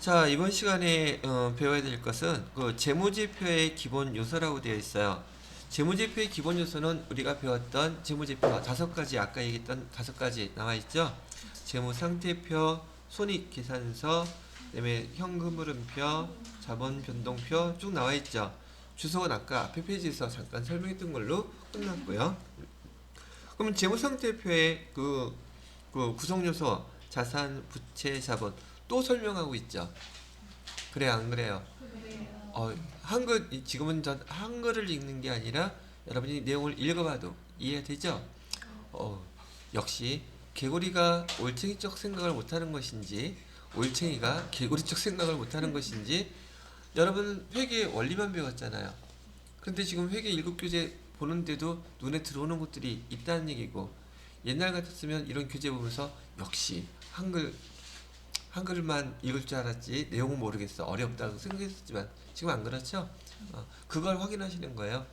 자, 이번 시간에 배워야 될 것은 그 재무제표의 기본 요소라고 되어 있어요. 재무제표의 기본 요소는 우리가 배웠던 재무제표 다섯 가지, 아까 얘기했던 다섯 가지 나와 있죠. 재무상태표, 손익계산서, 그다음에 현금흐름표, 자본변동표 쭉 나와 있죠. 주석은 아까 앞에 페이지에서 잠깐 설명했던 걸로 끝났고요. 그러면 재무상태표의 그 구성 요소, 자산, 부채, 자본 또 설명하고 있죠. 그래 안 그래요? 한글 지금은 전 한글을 읽는 게 아니라 여러분이 내용을 읽어봐도 이해가 되죠? 어, 역시 개구리가 올챙이적 생각을 못하는 것인지 올챙이가 개구리적 생각을 못하는 것인지 여러분 회계 원리만 배웠잖아요. 근데 지금 회계 1급 교재 보는데도 눈에 들어오는 것들이 있다는 얘기고 옛날 같았으면 이런 교재 보면서 역시 한글만 읽을 줄 알았지 내용은 모르겠어 어렵다고 생각했었지만 지금 안 그렇죠? 그걸 확인하시는 거예요.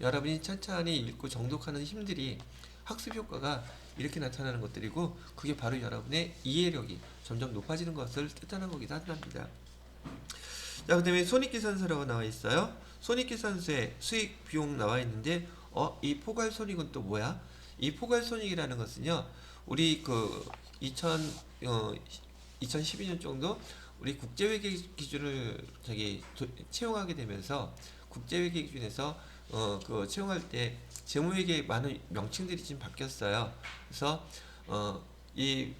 여러분이 천천히 읽고 정독하는 힘들이 학습 효과가 이렇게 나타나는 것들이고 그게 바로 여러분의 이해력이 점점 높아지는 것을 뜻하는 거기도 한답니다. 자, 그다음에 손익계산서라고 나와 있어요. 손익계산서에 수익 비용 나와 있는데 이 포괄손익은 또 뭐야? 이 포괄손익이라는 것은요. 우리 그 2012년 정도 우리 국제회계 기준을 채용하게 되면서 국제회계 기준에서 그 채용할 때 재무회계 많은 명칭들이 지금 바뀌었어요. 그래서 이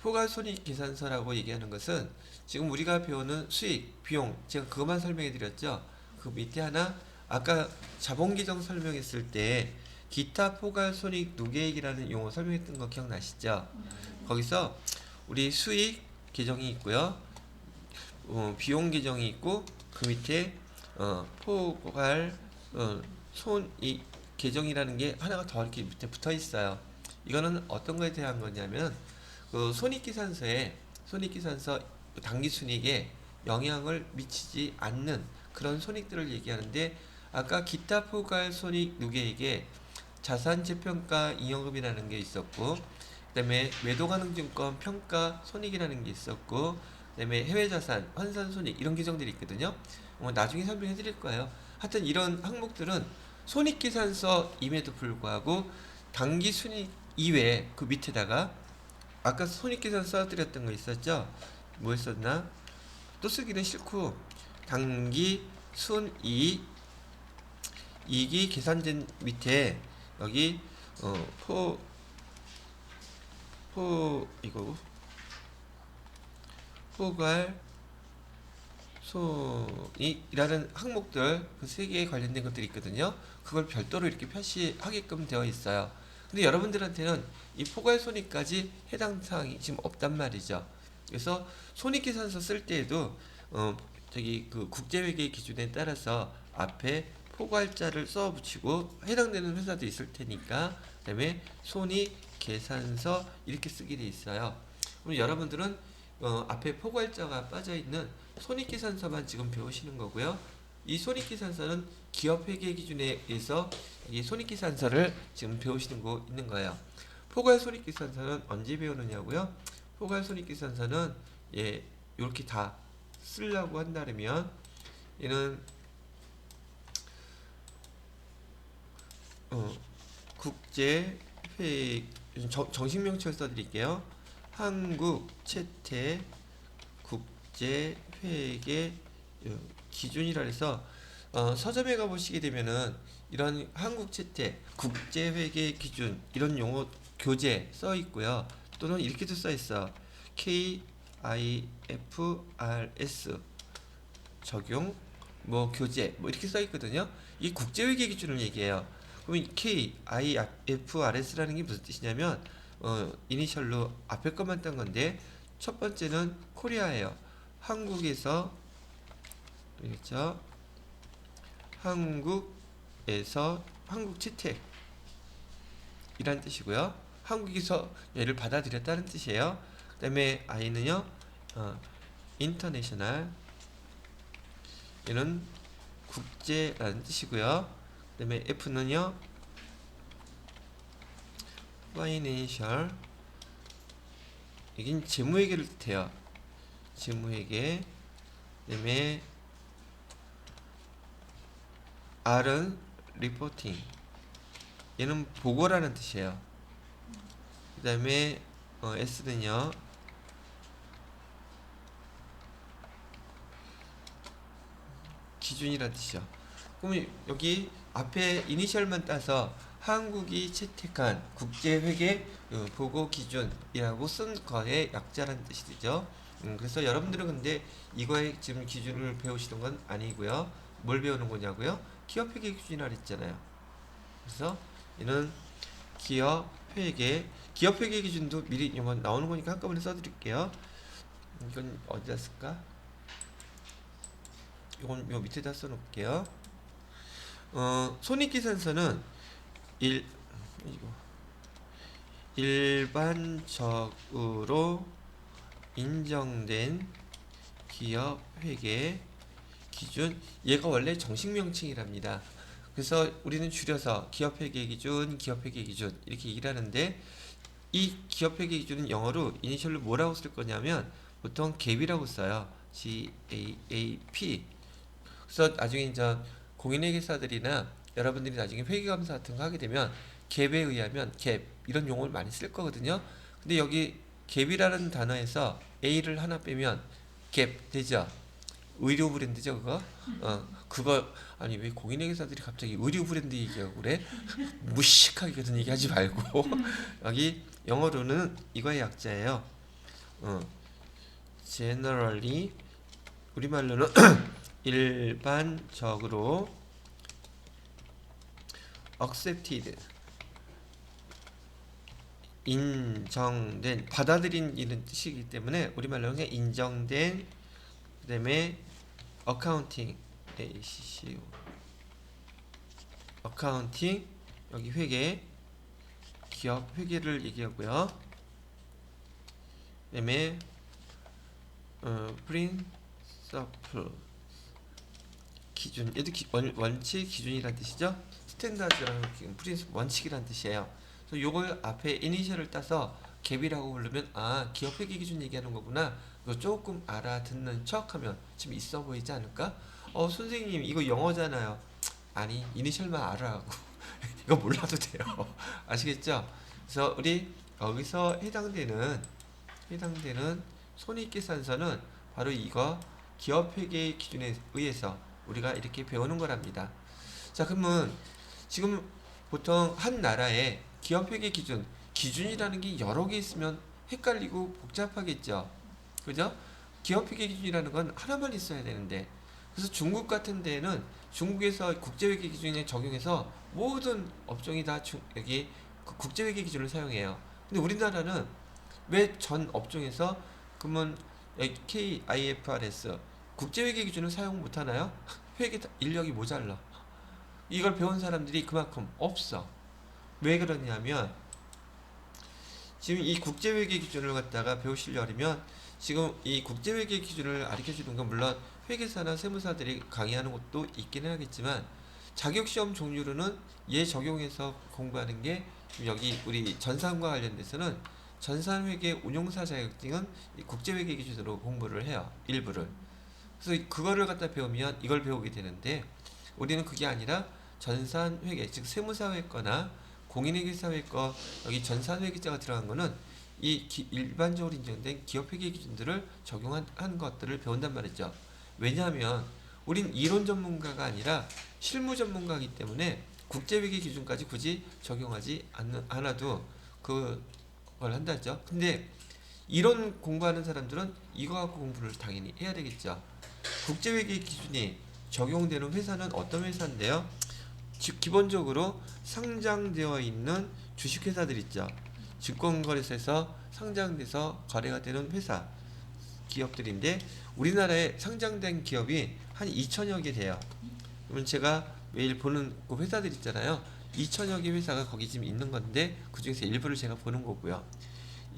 포괄손익계산서라고 얘기하는 것은 지금 우리가 배우는 수익, 비용 제가 그것만 설명해 드렸죠. 그 밑에 하나 아까 자본계정 설명했을 때 기타 포괄손익 누계액이라는 용어 설명했던 거 기억나시죠? 거기서 우리 수익 계정이 있고요. 비용 계정이 있고 그 밑에 포괄 손익 계정이라는 게 하나가 더 이렇게 밑에 붙어 있어요. 이거는 어떤 거에 대한 거냐면 그 손익계산서 당기순이익에 영향을 미치지 않는 그런 손익들을 얘기하는데 아까 기타 포괄 손익 누계액에 자산 재평가 잉여금이라는 게 있었고 그다음에 매도가능증권 평가 손익이라는 게 있었고 그다음에 해외자산 환산 손익 이런 계정들이 있거든요. 나중에 설명해 드릴 거예요. 하여튼 이런 항목들은 손익계산서임에도 불구하고 당기순이익 이외에 그 밑에다가 아까 손익계산 써드렸던 거 있었죠? 뭐 있었나? 또 쓰기는 싫고 당기 순이익 이익이 계산된 밑에 여기 이거 포괄 손익이라는 항목들 그 세 개에 관련된 것들이 있거든요. 그걸 별도로 이렇게 표시하게끔 되어 있어요. 근데 여러분들한테는 이 포괄 손익까지 해당 사항이 지금 없단 말이죠. 그래서 손익계산서 쓸 때에도 그 국제회계 기준에 따라서 앞에 포괄자를 써 붙이고 해당되는 회사도 있을 테니까 그다음에 손익계산서 이렇게 쓰게 돼 있어요. 그럼 여러분들은 앞에 포괄자가 빠져 있는 손익계산서만 지금 배우시는 거고요. 이 손익계산서는 기업회계 기준에 의해서 이 손익계산서를 지금 배우시는 거 있는 거예요. 포괄 손익계산서는 언제 배우느냐고요? 포괄 손익계산서는 이렇게 다 쓰려고 한다면 얘는 국제회계 정식 명칭을 써드릴게요. 한국 채택 국제회계 기준이라 해서 서점에 가보시게 되면은 이런 한국 채택 국제회계 기준 이런 용어 교재 써 있고요. 또는 이렇게도 써 있어. KIFRS 적용 뭐 교재 뭐 이렇게 써 있거든요. 이 국제회계 기준을 얘기해요. 그럼 KIFRS라는 게 무슨 뜻이냐면 이니셜로 앞에 것만 딴 건데 첫 번째는 코리아예요. 한국에서 그렇죠? 한국에서 한국 채택 이란 뜻이고요. 한국에서 얘를 받아들였다는 뜻이에요. 그 다음에 I는요 인터내셔널 얘는 국제라는 뜻이고요. 그 다음에 F는요 파이낸셜 이긴 재무회계를 뜻해요. 재무회계. 그다음에 R은 리포팅. 얘는 보고라는 뜻이에요. 그다음에 S는요. 기준이란 뜻이죠. 그럼 여기 앞에 이니셜만 따서 한국이 채택한 국제회계 보고 기준이라고 쓴 거의 약자라는 뜻이 되죠. 그래서 여러분들은 근데 이거에 지금 기준을 배우시는 건 아니고요. 뭘 배우는 거냐고요? 기업회계 기준이라 했잖아요. 그래서 얘는 기업회계 기준도 미리 이건 나오는 거니까 한꺼번에 써드릴게요. 이건 어디다 쓸까? 이건 요 밑에다 써놓을게요. 손익계산서는 일반적으로 인정된 기업회계 기준. 얘가 원래 정식 명칭이랍니다. 그래서 우리는 줄여서 기업회계 기준, 기업회계 기준 이렇게 얘기를 하는데, 이 기업회계 기준은 영어로 이니셜로 뭐라고 쓸 거냐면 보통 GAAP이라고 써요. GAAP. 그래서 나중에 이제 공인회계사들이나 여러분들이 나중에 회계감사 같은 거 하게 되면 갭에 의하면 갭 이런 용어를 많이 쓸 거거든요. 근데 여기 갭이라는 단어에서 A를 하나 빼면 갭 되죠. 의류 브랜드죠, 그거? 그거 아니 왜 공인회계사들이 갑자기 의류 브랜드 얘기하고 그래? 무식하게 그런 얘기하지 말고 여기 영어로는 이거의 약자예요. generally 우리말로는 일반적으로 accepted 인정된 받아들인 이런 뜻이기 때문에 우리말로는 그냥 인정된. 그 다음에 어카운팅 ACCO 어카운팅 여기 회계 기업 회계를 얘기하고요. 그 다음에 프린서플 기준. 얘도 원칙 기준이란 뜻이죠. 스탠다드라는 프린스 원칙이란 뜻이에요. 그래서 요걸 앞에 이니셜을 따서 갭이라고 부르면 기업 회계 기준 얘기하는 거구나. 이거 조금 알아듣는 척하면 좀 있어 보이지 않을까? 선생님 이거 영어잖아요. 아니 이니셜만 알아하고 이거 몰라도 돼요. 아시겠죠? 그래서 우리 여기서 해당되는 손익계산서는 바로 이거 기업회계 기준에 의해서 우리가 이렇게 배우는 거랍니다. 자, 그러면 지금 보통 한 나라에 기업회계 기준이라는 게 여러 개 있으면 헷갈리고 복잡하겠죠. 그죠? 기업회계 기준이라는 건 하나만 있어야 되는데, 그래서 중국 같은 데는 중국에서 국제회계 기준에 적용해서 모든 업종이 다 여기 국제회계 기준을 사용해요. 근데 우리나라는 왜 전 업종에서 그러면 KIFRS 국제회계 기준을 사용 못하나요? 회계 인력이 모자라. 이걸 배운 사람들이 그만큼 없어. 왜 그러냐면 지금 이 국제회계 기준을 갖다가 배우시려면 지금 이 국제회계 기준을 가르쳐주는 건 물론 회계사나 세무사들이 강의하는 것도 있기는 하겠지만, 자격시험 종류로는 얘 적용해서 공부하는 게 여기 우리 전산과 관련돼서는 전산회계 운용사 자격증은 국제회계 기준으로 공부를 해요. 일부를. 그래서 그거를 갖다 배우면 이걸 배우게 되는데, 우리는 그게 아니라 전산회계, 즉 세무사회거나 공인회계사회거 여기 전산회계자가 들어간 거는 이 일반적으로 인정된 기업회계 기준들을 적용한 것들을 배운단 말이죠. 왜냐하면 우린 이론 전문가가 아니라 실무 전문가이기 때문에 국제회계 기준까지 굳이 적용하지 않아도 그걸 한다죠. 근데 이론 공부하는 사람들은 이거 갖고 공부를 당연히 해야 되겠죠. 국제회계 기준이 적용되는 회사는 어떤 회사인데요? 기본적으로 상장되어 있는 주식회사들 있죠. 증권거래소에서 상장돼서 거래가 되는 회사, 기업들인데 우리나라에 상장된 기업이 한 2천여 개 돼요. 그러면 제가 매일 보는 그 회사들 있잖아요. 2천여 개 회사가 거기 지금 있는 건데 그 중에서 일부를 제가 보는 거고요.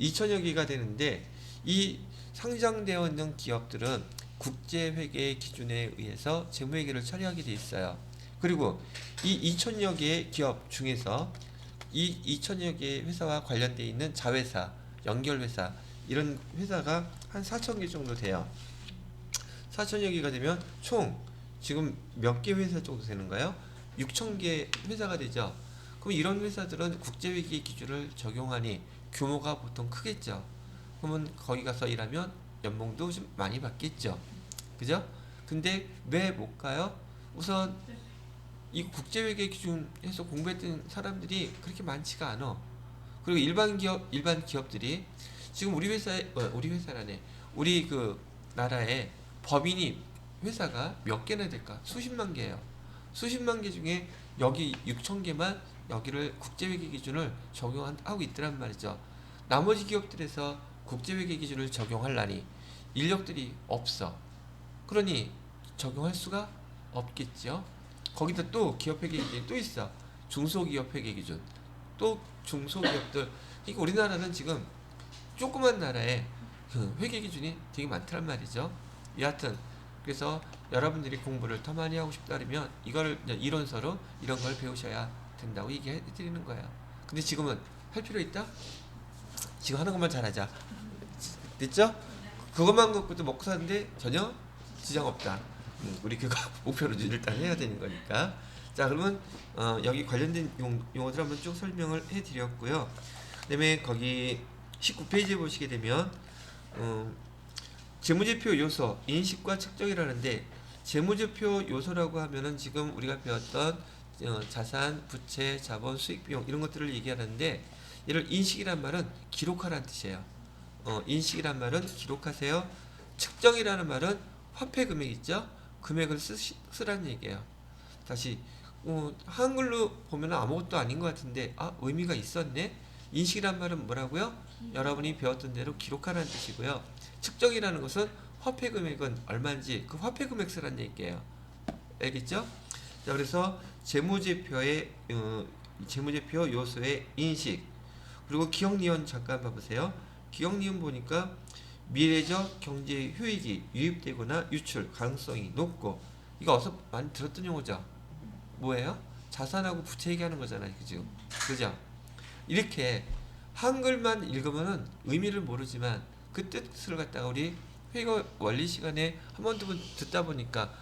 2천여 개가 되는데 이 상장되어 있는 기업들은 국제회계 기준에 의해서 재무회계를 처리하게 돼 있어요. 그리고 이 2천여 개의 기업 중에서 이 2천여 개의 회사와 관련되어 있는 자회사, 연결회사 이런 회사가 한 4,000개 정도 돼요. 4,000여 개가 되면 총 지금 몇 개 회사 정도 되는가요? 6,000개 회사가 되죠. 그럼 이런 회사들은 국제회계 기준을 적용하니 규모가 보통 크겠죠. 그러면 거기 가서 일하면 연봉도 좀 많이 받겠죠. 그죠? 근데 왜 못 가요? 우선 이 국제회계 기준에서 공부했던 사람들이 그렇게 많지가 않아. 그리고 일반 기업들이 지금 우리 회사라네. 우리 그 나라에 법인이 회사가 몇 개나 될까? 수십만 개예요. 수십만 개 중에 여기 6,000개만 여기를 국제회계 기준을 적용하고 있더란 말이죠. 나머지 기업들에서 국제회계 기준을 적용하려니 인력들이 없어. 그러니 적용할 수가 없겠죠. 거기다 또 기업회계 기준이 또 있어. 중소기업 회계 기준. 또 중소기업들. 그러니까 우리나라는 지금 조그만 나라에 그 회계 기준이 되게 많단 말이죠. 여하튼 그래서 여러분들이 공부를 더 많이 하고 싶다면 이걸 이론서로 이런 걸 배우셔야 된다고 얘기해 드리는 거예요. 근데 지금은 할 필요 있다? 지금 하는 것만 잘하자. 됐죠? 그것만 갖고도 먹고 사는데 전혀 지장 없다. 우리 그거 목표로 일단 해야 되는 거니까. 자, 그러면 여기 관련된 용어들 한번 쭉 설명을 해드렸고요. 그다음에 거기 19페이지에 보시게 되면 재무제표 요소 인식과 측정이라는데, 재무제표 요소라고 하면은 지금 우리가 배웠던 자산, 부채, 자본, 수익, 비용 이런 것들을 얘기하는데, 이를 인식이란 말은 기록하라는 뜻이에요. 인식이란 말은 기록하세요. 측정이라는 말은 화폐 금액 있죠? 금액을 쓰라는 얘기예요. 다시 한글로 보면 아무것도 아닌 것 같은데 의미가 있었네. 인식이란 말은 뭐라고요? 여러분이 배웠던 대로 기록하라는 뜻이고요. 측정이라는 것은 화폐 금액은 얼마인지 그 화폐 금액 쓰라는 얘기예요. 알겠죠? 자, 그래서 재무제표 요소의 인식, 그리고 기억니은 잠깐 봐보세요. 기억니은 보니까 미래적 경제 효익이 유입되거나 유출 가능성이 높고, 이거 어서 많이 들었던 용어죠. 뭐예요? 자산하고 부채 얘기하는 거잖아요. 그죠? 이렇게 한글만 읽으면은 의미를 모르지만 그 뜻을 갖다가 우리 회계 원리 시간에 한 번 두 번 듣다 보니까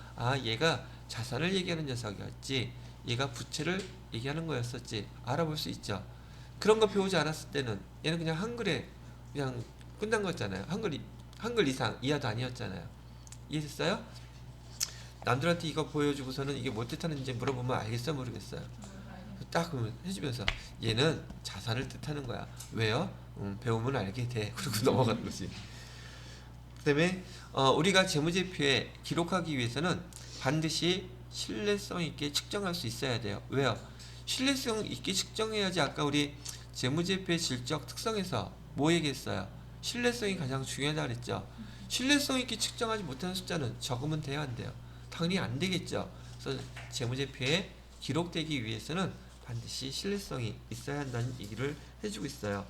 얘가 자산을 얘기하는 녀석이었지, 얘가 부채를 얘기하는 거였었지 알아볼 수 있죠. 그런 거 배우지 않았을 때는 얘는 그냥 한글에 그냥 끝난 거였잖아요. 한글 이상 이하도 아니었잖아요. 이해됐어요? 남들한테 이거 보여주고서는 이게 뭐 뜻하는지 물어보면 알겠어 모르겠어요. 딱 그러면 해주면서 얘는 자산을 뜻하는 거야. 왜요? 배우면 알게 돼. 그리고 넘어가는 거지. 그다음에 우리가 재무제표에 기록하기 위해서는 반드시 신뢰성 있게 측정할 수 있어야 돼요. 왜요? 신뢰성 있게 측정해야지. 아까 우리 재무제표의 질적 특성에서 뭐 얘기했어요? 신뢰성이 가장 중요하다 그랬죠. 신뢰성 있게 측정하지 못하는 숫자는 적으면 돼요, 안 돼요? 당연히 안 되겠죠. 그래서 재무제표에 기록되기 위해서는 반드시 신뢰성이 있어야 한다는 얘기를 해주고 있어요.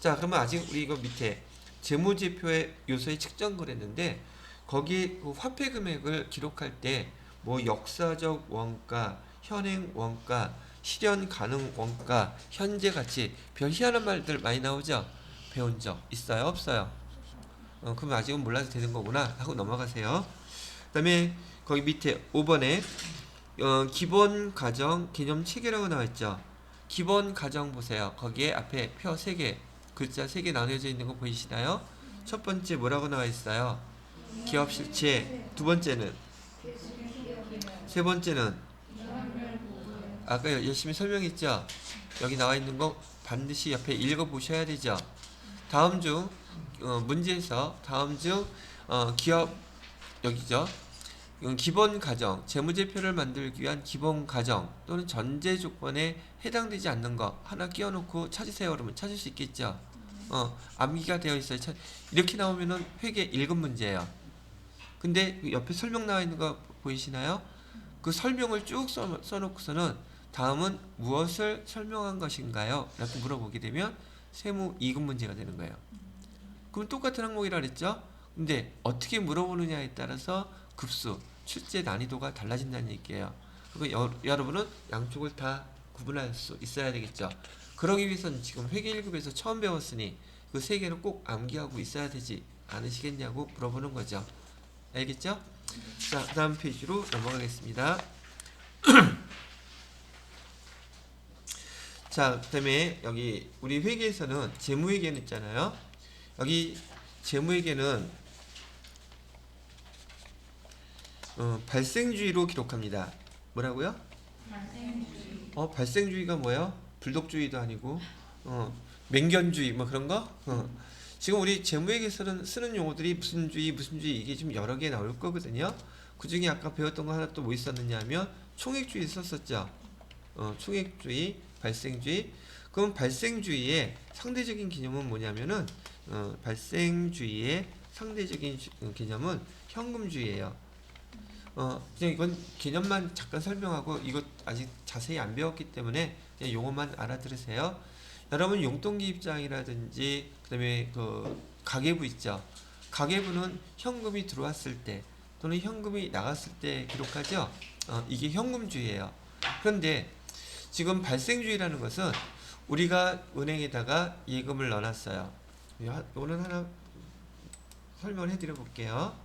자, 그러면 아직 우리 이거 밑에 재무제표의 요소의 측정 그랬는데, 거기 그 화폐 금액을 기록할 때 뭐 역사적 원가, 현행 원가, 실현 가능 원가, 현재 가치, 별 희한한 말들 많이 나오죠? 배운 적 있어요? 없어요? 그럼 아직은 몰라도 되는 거구나 하고 넘어가세요. 그 다음에 거기 밑에 5번에 기본 가정 개념 체계라고 나와있죠. 기본 가정 보세요. 거기에 앞에 표 3개, 글자 3개 나뉘어져 있는 거 보이시나요? 첫 번째 뭐라고 나와 있어요? 기업 실체. 두 번째는, 세 번째는 아까 열심히 설명했죠. 여기 나와 있는 거 반드시 옆에 읽어 보셔야 되죠. 다음 중 문제에서 다음 중 기업 여기죠. 기본 가정, 재무제표를 만들기 위한 기본 가정 또는 전제 조건에 해당되지 않는 거 하나 끼워놓고 찾으세요. 그러면 찾을 수 있겠죠. 암기가 되어 있어요. 이렇게 나오면은 회계 1급 문제예요. 근데 옆에 설명 나와 있는 거 보이시나요? 그 설명을 쭉 써놓고서는 다음은 무엇을 설명한 것인가요? 라고 물어보게 되면 세무 2급 문제가 되는 거예요. 그럼 똑같은 항목이라 그랬죠? 근데 어떻게 물어보느냐에 따라서 급수, 출제 난이도가 달라진다는 얘기예요. 그리고 여러분은 양쪽을 다 구분할 수 있어야 되겠죠. 그러기 위해서는 지금 회계 1급에서 처음 배웠으니 그 세 개를 꼭 암기하고 있어야 되지 않으시겠냐고 물어보는 거죠. 알겠죠? 자, 그 다음 페이지로 넘어가겠습니다. 자, 그 다음에 여기 우리 회계에서는 재무회계는 있잖아요. 여기 재무회계는 발생주의로 기록합니다. 뭐라고요? 발생주의가 뭐예요? 불독주의도 아니고 맹견주의 뭐 그런 거? 지금 우리 재무회계에서는 쓰는 용어들이 무슨 주의 이게 좀 여러 개 나올 거거든요. 그 중에 아까 배웠던 거 하나 또 뭐 있었느냐 하면 총액주의 썼었죠. 총액주의, 발생주의. 그럼 발생주의의 상대적인 개념은 뭐냐면은 발생주의의 상대적인 개념은 현금주의예요. 그냥 이건 개념만 잠깐 설명하고 이것 아직 자세히 안 배웠기 때문에 그냥 용어만 알아들으세요. 여러분 용돈기입장이라든지 그다음에 그 가계부 있죠. 가계부는 현금이 들어왔을 때 또는 현금이 나갔을 때 기록하죠. 이게 현금주의예요. 그런데 지금 발생주의라는 것은 우리가 은행에다가 예금을 넣어놨어요. 이거는 하나 설명을 해드려 볼게요.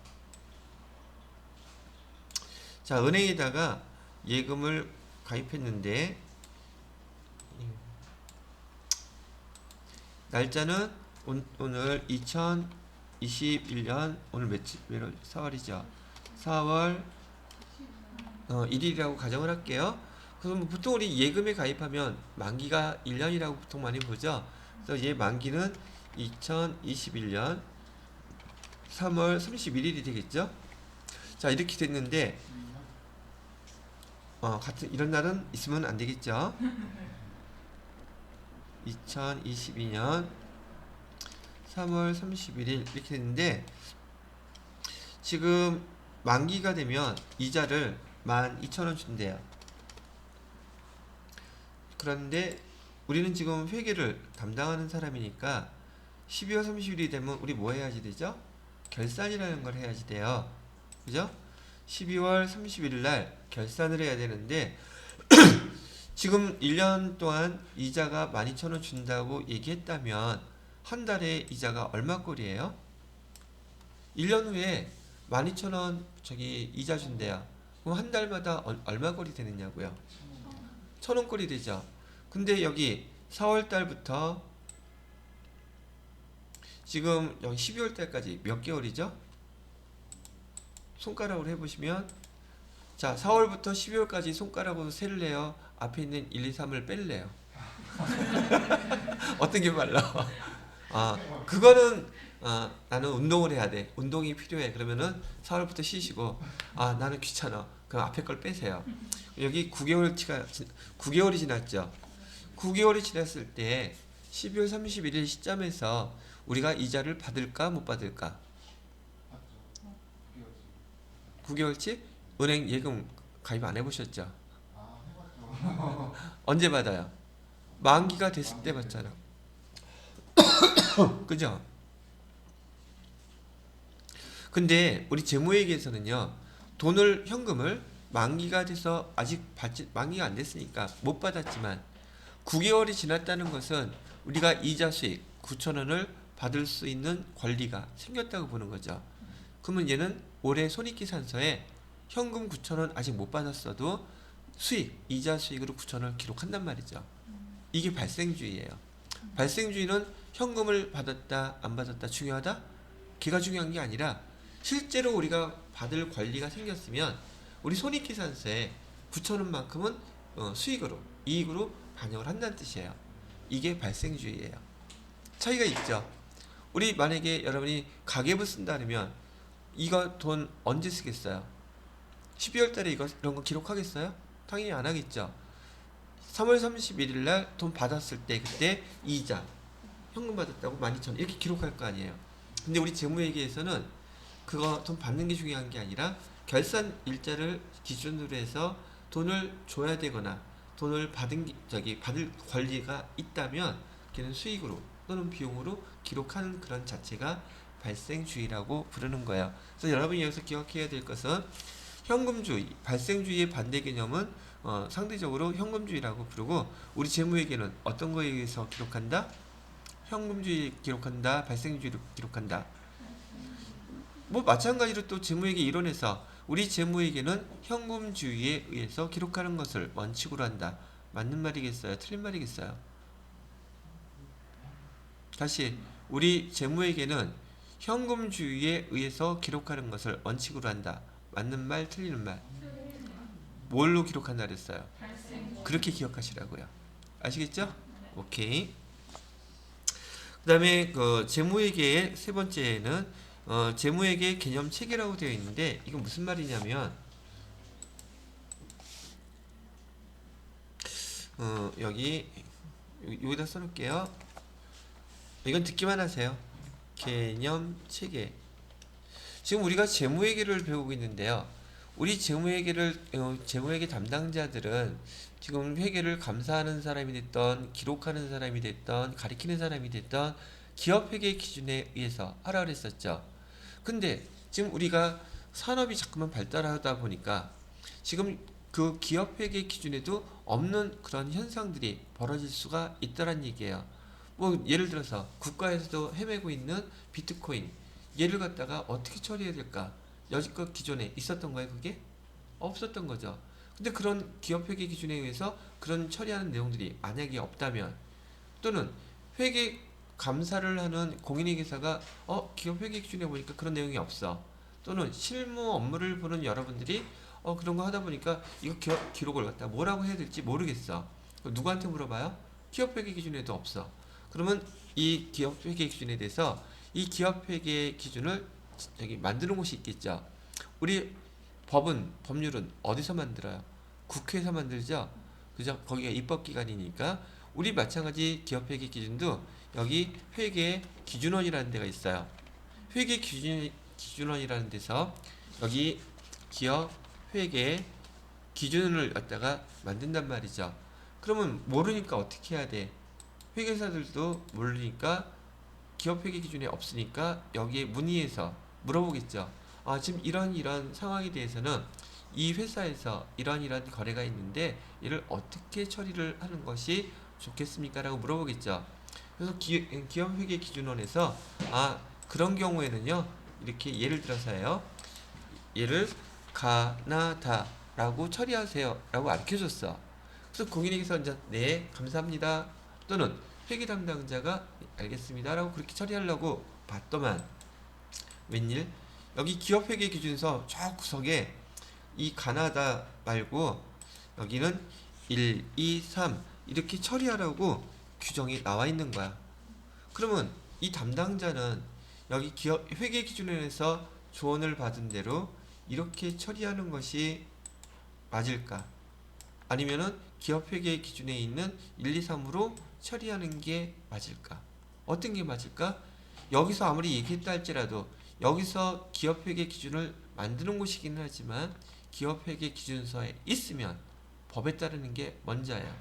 자, 은행에다가 예금을 가입했는데 날짜는 오늘 2021년 오늘 며칠? 4월이죠. 4월 1일이라고 가정을 할게요. 그럼 보통 우리 예금에 가입하면 만기가 1년이라고 보통 많이 보죠. 그래서 얘 만기는 2021년 3월 31일이 되겠죠. 자, 이렇게 됐는데 같은 이런 날은 있으면 안 되겠죠. 2022년 3월 31일 이렇게 됐는데 지금 만기가 되면 이자를 12,000원 준대요. 그런데 우리는 지금 회계를 담당하는 사람이니까 12월 30일이 되면 우리 뭐 해야지 되죠? 결산이라는 걸 해야지 돼요. 그죠? 12월 31일 날 결산을 해야 되는데 지금 1년 동안 이자가 12,000원 준다고 얘기했다면 한 달에 이자가 얼마 꼴이에요? 1년 후에 12,000원 저기 이자 준대요. 그럼 한 달마다 얼마 꼴이 되느냐고요? 1,000원 꼴이 되죠. 근데 여기 4월 달부터 지금 여기 12월 달까지 몇 개월이죠? 손가락으로 해보시면 자, 4월부터 12월까지 손가락으로 세를 내요. 앞에 있는 1, 2, 3을 뺄래요. 어떤 게 말라? 그거는 나는 운동을 해야 돼. 운동이 필요해. 그러면은 4월부터 쉬시고 나는 귀찮아. 그럼 앞에 걸 빼세요. 여기 9개월이 지났죠. 9개월이 지났을 때 12월 31일 시점에서 우리가 이자를 받을까 못 받을까? 9개월치? 은행 예금 가입 안 해보셨죠? 언제 받아요? 만기가 됐을 때 받잖아. 그죠? 근데 우리 재무회계에서는요, 현금을 만기가 돼서 아직 만기가 안 됐으니까 못 받았지만 9개월이 지났다는 것은 우리가 이자 수익 9,000원을 받을 수 있는 권리가 생겼다고 보는 거죠. 그러면 얘는 올해 손익계산서에 현금 9,000원 아직 못 받았어도 이자 수익으로 9,000원을 기록한단 말이죠. 이게 발생주의예요. 발생주의는 현금을 받았다 안 받았다 중요하다? 걔가 중요한 게 아니라 실제로 우리가 받을 권리가 생겼으면 우리 손익계산서에 9,000원만큼은 이익으로 반영을 한다는 뜻이에요. 이게 발생주의예요. 차이가 있죠. 우리 만약에 여러분이 가계부 쓴다 그러면 이거 돈 언제 쓰겠어요? 12월 달에 이런 거 기록하겠어요? 당연히 안 하겠죠. 3월 31일 날 돈 받았을 때 그때 이자 현금 받았다고 12,000원 이렇게 기록할 거 아니에요. 근데 우리 재무회계에서는 그거 돈 받는 게 중요한 게 아니라 결산 일자를 기준으로 해서 돈을 줘야 되거나 돈을 받을 권리가 있다면 걔는 수익으로 또는 비용으로 기록하는 그런 자체가 발생주의라고 부르는 거예요. 그래서 여러분이 여기서 기억해야 될 것은 현금주의, 발생주의의 반대 개념은 상대적으로 현금주의라고 부르고 우리 재무회계는 어떤 거에 의해서 기록한다? 현금주의 기록한다, 발생주의를 기록한다. 뭐 마찬가지로 또 재무회계 이론에서 우리 재무회계는 현금주의에 의해서 기록하는 것을 원칙으로 한다. 맞는 말이겠어요? 틀린 말이겠어요? 다시 우리 재무회계는 현금주의에 의해서 기록하는 것을 원칙으로 한다. 맞는 말, 틀리는 말? 뭘로 기록한다 그랬어요? 그렇게 기억하시라고요. 아시겠죠? 오케이. 그 다음에 그 재무회계의 세 번째는 재무회계 개념 체계라고 되어 있는데 이건 무슨 말이냐면 여기다 써놓을게요. 이건 듣기만 하세요. 개념 체계. 지금 우리가 재무회계를 배우고 있는데요. 우리 재무회계 담당자들은 지금 회계를 감사하는 사람이 됐던, 기록하는 사람이 됐던, 가리키는 사람이 됐던 기업회계 기준에 의해서 하라 그랬었죠. 근데 지금 우리가 산업이 자꾸만 발달하다 보니까 지금 그 기업회계 기준에도 없는 그런 현상들이 벌어질 수가 있다는 얘기예요. 뭐 예를 들어서 국가에서도 헤매고 있는 비트코인 얘를 갖다가 어떻게 처리해야 될까? 여지껏 기존에 있었던 거예요, 그게? 없었던 거죠. 근데 그런 기업회계 기준에 의해서 그런 처리하는 내용들이 만약에 없다면 또는 회계 감사를 하는 공인회계사가 기업회계 기준에 보니까 그런 내용이 없어. 또는 실무 업무를 보는 여러분들이 그런 거 하다 보니까 이거 기록을 갖다 뭐라고 해야 될지 모르겠어. 누구한테 물어봐요? 기업회계 기준에도 없어. 그러면 이 기업회계 기준에 대해서 이 기업회계 기준을 여기 만드는 곳이 있겠죠. 우리 법률은 어디서 만들어요? 국회에서 만들죠. 그죠? 거기가 입법기관이니까 우리 마찬가지 기업회계 기준도 여기 회계 기준원이라는 데가 있어요. 회계 기준원이라는 데서 여기 기업회계 기준을 갖다가 만든단 말이죠. 그러면 모르니까 어떻게 해야 돼? 회계사들도 모르니까 기업회계 기준에 없으니까 여기에 문의해서 물어보겠죠. 지금 이런 상황에 대해서는 이 회사에서 이런 거래가 있는데 이를 어떻게 처리를 하는 것이 좋겠습니까? 라고 물어보겠죠. 그래서 기업회계 기준원에서 그런 경우에는요 이렇게 예를 들어서요 얘를 가나다 라고 처리하세요 라고 알려줬어. 그래서 공인회계사 이제 네 감사합니다 또는 회계 담당자가 알겠습니다 라고 그렇게 처리하려고 봤더만 웬일 여기 기업회계 기준서 저 구석에 이 가나다 말고 여기는 1, 2, 3 이렇게 처리하라고 규정이 나와 있는 거야. 그러면 이 담당자는 여기 회계 기준에서 조언을 받은 대로 이렇게 처리하는 것이 맞을까? 아니면은 기업회계 기준에 있는 1, 2, 3으로 처리하는 게 맞을까? 어떤 게 맞을까? 여기서 아무리 얘기했다 할지라도 여기서 기업회계 기준을 만드는 곳이긴 하지만 기업회계 기준서에 있으면 법에 따르는 게 먼저예요.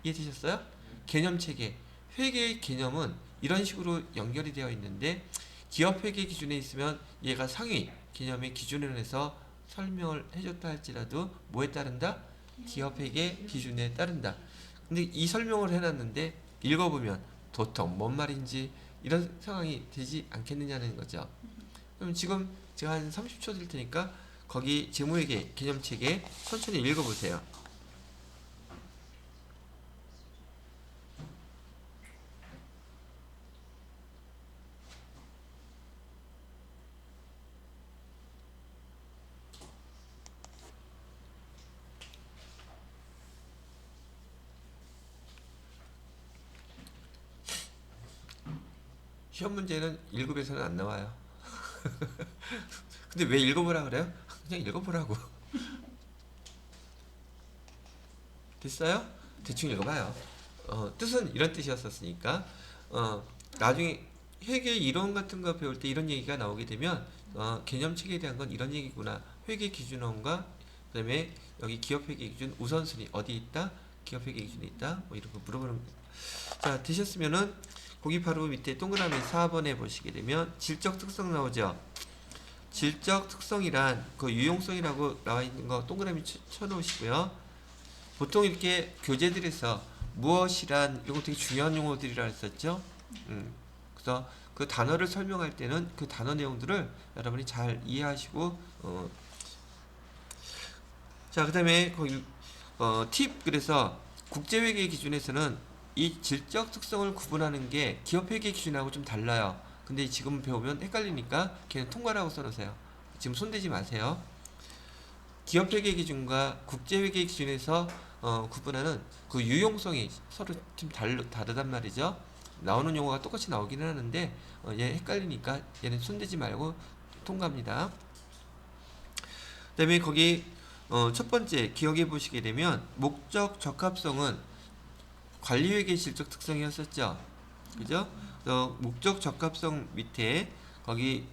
이해되셨어요? 개념체계 회계의 개념은 이런 식으로 연결이 되어 있는데 기업회계 기준에 있으면 얘가 상위 개념의 기준을 해서 설명을 해줬다 할지라도 뭐에 따른다? 기업회계 기준에 따른다. 근데 이 설명을 해놨는데 읽어보면 도통 뭔 말인지 이런 상황이 되지 않겠느냐는 거죠. 그럼 지금 제가 한 30초 드릴 테니까 거기 재무회계 개념체계 천천히 읽어보세요. 시험 문제는 1급에서는 안 나와요. 근데 왜 읽어보라 그래요? 그냥 읽어보라고. 됐어요? 대충 읽어봐요. 뜻은 이런 뜻이었었으니까 나중에 회계 이론 같은 거 배울 때 이런 얘기가 나오게 되면 개념체계에 대한 건 이런 얘기구나. 회계 기준원과 그 다음에 여기 기업회계 기준 우선순위 어디 있다? 기업회계 기준이 있다? 뭐 이런 거 물어보는. 자, 되셨으면은 거기 바로 밑에 동그라미 4번에 보시게 되면 질적 특성 나오죠. 질적 특성이란 그 유용성이라고 나와 있는 거 동그라미 쳐놓으시고요. 보통 이렇게 교재들에서 무엇이란 이거 되게 중요한 용어들이라 했었죠. 그래서 그 단어를 설명할 때는 그 단어 내용들을 여러분이 잘 이해하시고 자, 그다음에 거기 팁. 그래서 국제회계 기준에서는 이 질적 특성을 구분하는 게 기업회계 기준하고 좀 달라요. 근데 지금 배우면 헷갈리니까 걔는 통과라고 써놓으세요. 지금 손대지 마세요. 기업회계 기준과 국제회계 기준에서 구분하는 그 유용성이 서로 좀 다르단 말이죠. 나오는 용어가 똑같이 나오기는 하는데 얘 헷갈리니까 얘는 손대지 말고 통과합니다. 그 다음에 거기 첫 번째 기억해 보시게 되면 목적 적합성은 관리회계 질적 특성이었었죠. 그죠? 목적 적합성 밑에 거기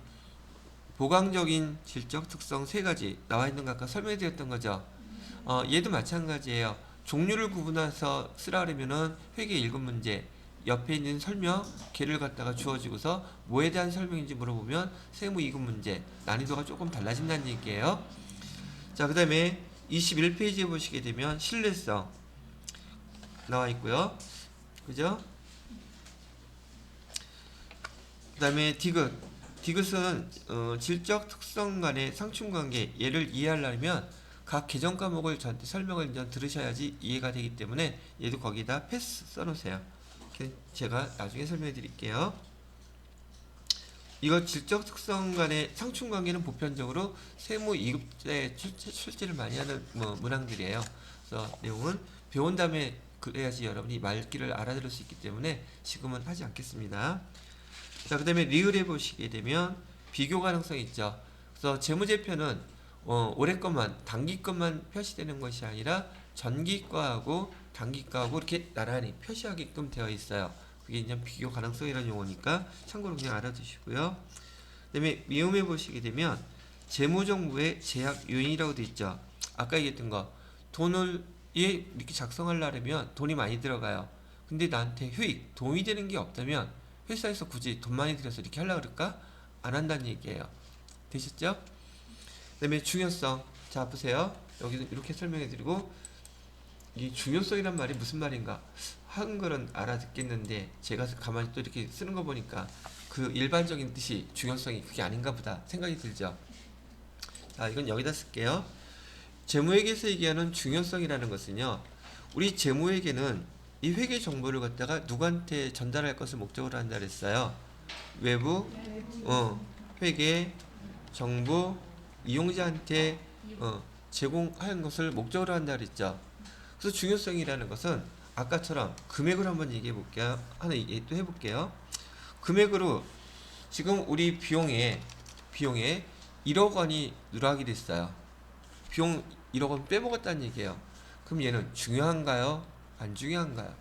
보강적인 질적 특성 세 가지 나와 있는 거 아까 설명해 드렸던 거죠. 얘도 마찬가지예요. 종류를 구분해서 쓰라려면은 회계 1급 문제 옆에 있는 설명 걔를 갖다가 주어지고서 뭐에 대한 설명인지 물어보면 세무 2급 문제 난이도가 조금 달라진다는 얘기예요. 자, 그 다음에 21페이지에 보시게 되면 신뢰성 나와 있고요. 그죠? 그 다음에 디귿. 디귿은 질적 특성 간의 상충관계 얘를 이해하려면 각 개정 과목을 저한테 설명을 이제 들으셔야지 이해가 되기 때문에 얘도 거기다 패스 써놓으세요. 제가 나중에 설명해 드릴게요. 이거 질적 특성 간의 상충관계는 보편적으로 세무 2급제 출제를 많이 하는 문항들이에요. 그래서 내용은 배운 다음에 그래야지 여러분이 말귀를 알아들을 수 있기 때문에 지금은 하지 않겠습니다. 자, 그 다음에 리을해 보시게 되면 비교 가능성이 있죠. 그래서 재무제표는 올해 것만 단기 것만 표시되는 것이 아니라 전기과하고 단기과하고 이렇게 나란히 표시하게끔 되어 있어요. 그게 이제 비교 가능성이라는 용어니까 참고로 그냥 알아두시고요. 그 다음에 미음해 보시게 되면 재무정보의 제약 요인이라고 되어 있죠. 아까 얘기했던 거 돈을 이렇게 작성하려면 돈이 많이 들어가요. 근데 나한테 효익, 도움이 되는 게 없다면 회사에서 굳이 돈 많이 들여서 이렇게 하려고 그럴까? 안 한다는 얘기예요. 되셨죠? 그 다음에 중요성. 자, 보세요. 여기도 이렇게 설명해 드리고 이 중요성이란 말이 무슨 말인가? 한글은 알아듣겠는데 제가 가만히 또 이렇게 쓰는 거 보니까 그 일반적인 뜻이 중요성이 그게 아닌가 보다 생각이 들죠. 자, 이건 여기다 쓸게요. 재무회계에서 얘기하는 중요성이라는 것은요, 우리 재무회계는 이 회계 정보를 갖다가 누구한테 전달할 것을 목적으로 한다 그랬어요. 외부 회계 정보 이용자한테 제공하는 것을 목적으로 한다 그랬죠. 그래서 중요성이라는 것은 아까처럼 금액을 한번 얘기해 볼게요. 하나 얘기 또 해볼게요. 금액으로 지금 우리 비용에 1억 원이 누락이 됐어요. 비용 1억 원 빼먹었다는 얘기예요. 그럼 얘는 중요한가요? 안 중요한가요?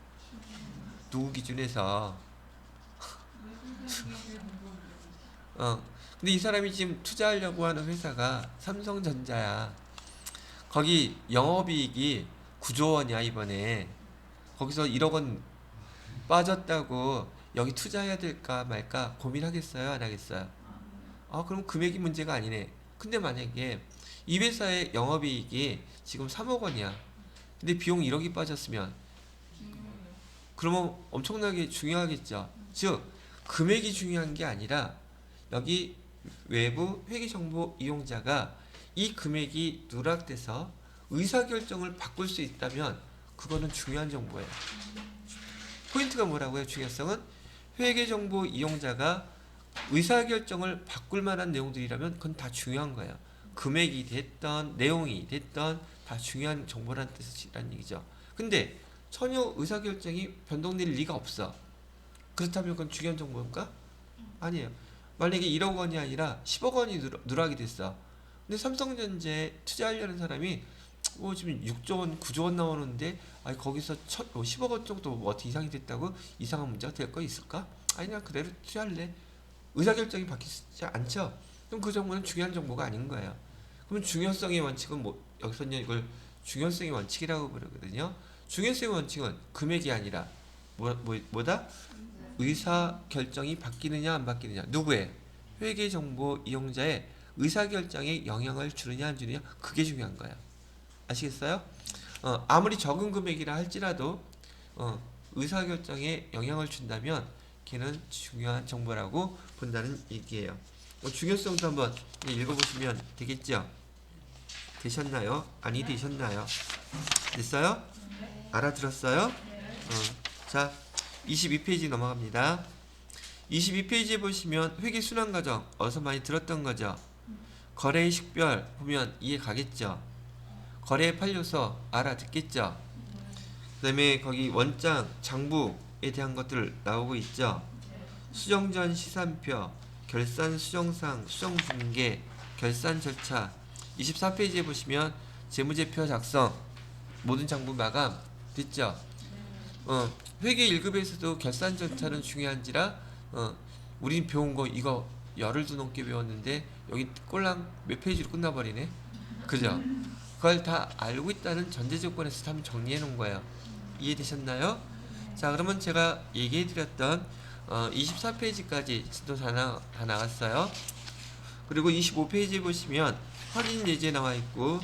누구 기준에서? 근데 이 사람이 지금 투자하려고 하는 회사가 삼성전자야. 거기 영업이익이 9조 원이야 이번에. 거기서 1억 원 빠졌다고 여기 투자해야 될까 말까 고민하겠어요? 안 하겠어요? 그럼 금액이 문제가 아니네. 근데 만약에 이 회사의 영업이익이 지금 3억 원이야. 근데 비용 1억이 빠졌으면 그러면 엄청나게 중요하겠죠. 즉 금액이 중요한 게 아니라 여기 외부 회계정보 이용자가 이 금액이 누락돼서 의사결정을 바꿀 수 있다면 그거는 중요한 정보예요. 포인트가 뭐라고요? 중요성은 회계정보 이용자가 의사결정을 바꿀 만한 내용들이라면 그건 다 중요한 거예요. 금액이 됐던 내용이 됐던 다 중요한 정보라는 뜻이라는 얘기죠. 근데 전혀 의사결정이 변동될 리가 없어. 그렇다면 그건 중요한 정보인가? 아니에요. 만약에 1억 원이 아니라 10억 원이 누락이 됐어. 근데 삼성전자에 투자하려는 사람이 지금 6조 원, 9조 원 나오는데 거기서 10억 원 정도 어떻게 이상이 됐다고 이상한 문제가 될 거 있을까? 아니 난 그대로 투자할래. 의사결정이 바뀌지 않죠? 그럼 그 정보는 중요한 정보가 아닌 거예요. 그럼 중요성의 원칙은 여기서는 이걸 중요성의 원칙이라고 부르거든요. 중요성의 원칙은 금액이 아니라 뭐다? 의사결정이 바뀌느냐 안 바뀌느냐. 누구의? 회계정보 이용자의 의사결정에 영향을 주느냐 안 주느냐. 그게 중요한 거예요. 아시겠어요? 아무리 적은 금액이라 할지라도 의사결정에 영향을 준다면 걔는 중요한 정보라고 본다는 얘기예요. 중요성도 한번 읽어보시면 되겠죠? 되셨나요? 아니 되셨나요? 됐어요? 알아들었어요? 자, 22페이지 넘어갑니다. 22페이지에 보시면 회계순환과정 어디서 많이 들었던 거죠? 거래의 식별 보면 이해 가겠죠? 거래의 8요소 알아듣겠죠? 그 다음에 거기 원장, 장부에 대한 것들 나오고 있죠? 수정전 시산표, 결산 수정상, 수정중개, 결산 절차 24페이지에 보시면 재무제표 작성, 모든 장부 마감 됐죠? 회계 1급에서도 결산 절차는 중요한지라 우린 배운 거 이거 열흘 도 넘게 배웠는데 여기 꼴랑 몇 페이지로 끝나버리네. 그죠? 그걸 다 알고 있다는 전제 조건에서 한번 정리해 놓은 거예요. 이해되셨나요? 자, 그러면 제가 얘기해 드렸던 24페이지까지 진도 다 나갔어요. 그리고 25페이지에 보시면 확인 예제 나와 있고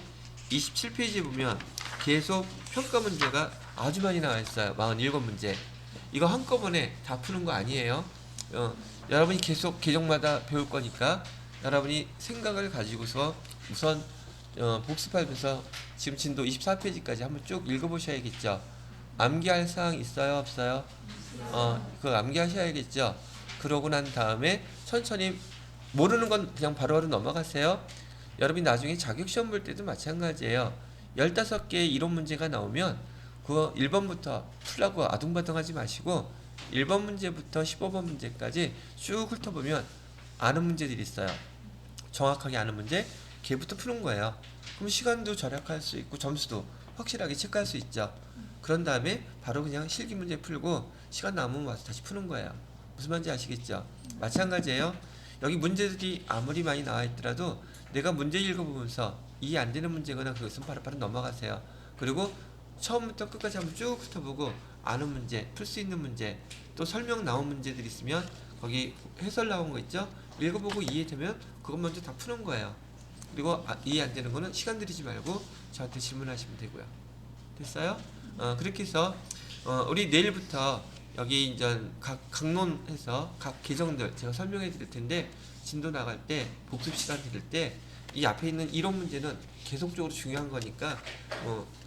27페이지에 보면 계속 평가 문제가 아주 많이 나와 있어요. 47문제. 이거 한꺼번에 다 푸는 거 아니에요. 여러분이 계속 계정마다 배울 거니까 여러분이 생각을 가지고서 우선 복습하면서 지금 진도 24페이지까지 한번 쭉 읽어보셔야겠죠. 암기할 사항 있어요? 없어요? 그거 암기하셔야겠죠. 그러고 난 다음에 천천히 모르는 건 그냥 바로바로 넘어가세요. 여러분이 나중에 자격시험 볼 때도 마찬가지예요. 15개의 이론 문제가 나오면 그거 1번부터 풀라고 아둥바둥하지 마시고 1번 문제부터 15번 문제까지 쭉 훑어보면 아는 문제들이 있어요. 정확하게 아는 문제 걔부터 푸는 거예요. 그럼 시간도 절약할 수 있고 점수도 확실하게 체크할 수 있죠. 그런 다음에 바로 그냥 실기 문제 풀고 시간 남으면 와서 다시 푸는 거예요. 무슨 말인지 아시겠죠? 마찬가지예요. 여기 문제들이 아무리 많이 나와 있더라도 내가 문제 읽어보면서 이해 안 되는 문제거나 그것은 바로 넘어가세요. 그리고 처음부터 끝까지 한번 쭉 훑어보고 아는 문제, 풀 수 있는 문제, 또 설명 나온 문제들 있으면 거기 해설 나온 거 있죠? 읽어보고 이해되면 그것 먼저 다 푸는 거예요. 그리고 이해 안 되는 거는 시간 들이지 말고 저한테 질문하시면 되고요. 됐어요? 그렇게 해서 우리 내일부터 여기 이제 각 강론해서 각 계정들 제가 설명해 드릴 텐데 진도 나갈 때 복습 시간 드릴 때 이 앞에 있는 이론 문제는 계속적으로 중요한 거니까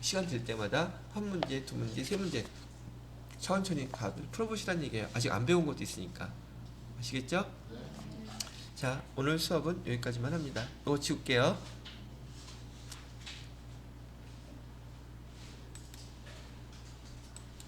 시간 들 때마다 한 문제, 두 문제, 세 문제 천천히 다 풀어보시라는 얘기예요. 아직 안 배운 것도 있으니까. 아시겠죠? 자, 오늘 수업은 여기까지만 합니다. 이거 지울게요.